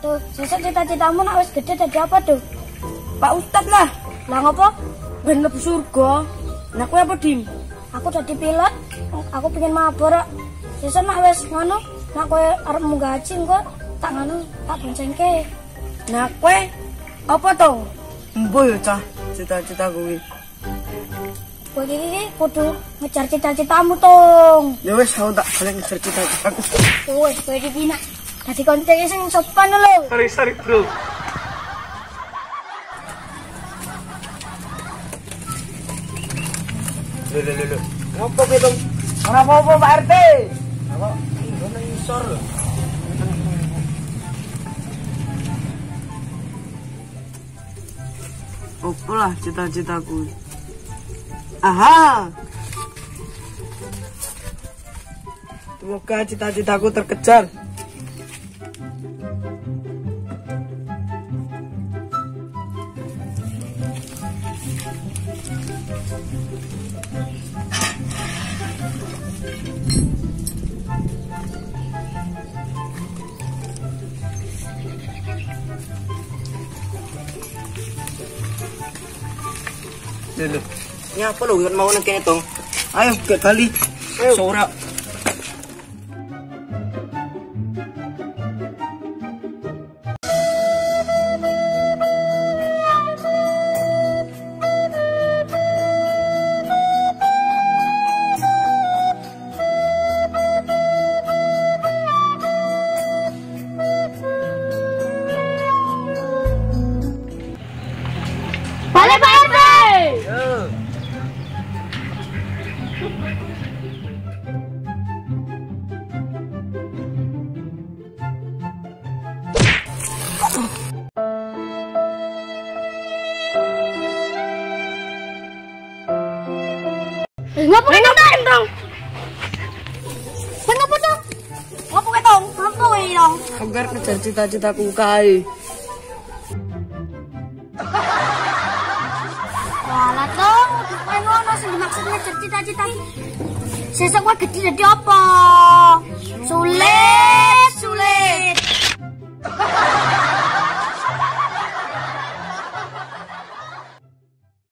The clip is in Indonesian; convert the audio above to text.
Tuh, sesuk cita-citamu nak wis gede dadi apa tuh? Pak Ustad lah. Lah ngopo? Ben mlebu surga. Nah kowe apa, Dim? Aku dadi pilot. Aku pengen mabur. Sesuk nak wis ngono, nak kowe arep munggah haji engko tak ngono, tak boncengke. Nah kowe apa to? Mbo yo cah, cita-cita kuwi. Kowe iki kudu ngejar cita-citamu, Tong. Ya wis aku tak balik ngejar cita-citaku. Wes, kowe iki pinak. Dadi koncenge sing sopan lho. Sorry, Bro. Lho. Ngopo ki, Tong? Ora apa-apa, Pak RT. Apa? Ngono ngisor lho. Opo lah cita-citaku. Aha. Semoga cita-citaku terkejar. Lho. Nyapa lho mau nang kene, Tong? Ayo ke Bali. Ayo. Sora. Balik Pak RT. Ngapa kita Tong? Ngapa Tong? Ngapa kita Tong? Ngapa ini Tong? Agar ngejar cita-citaku kae. Walah Tong, kowe ngono sing dimaksud ngejar cita-cita. Sesuk kowe gede dadi apa? Sulit.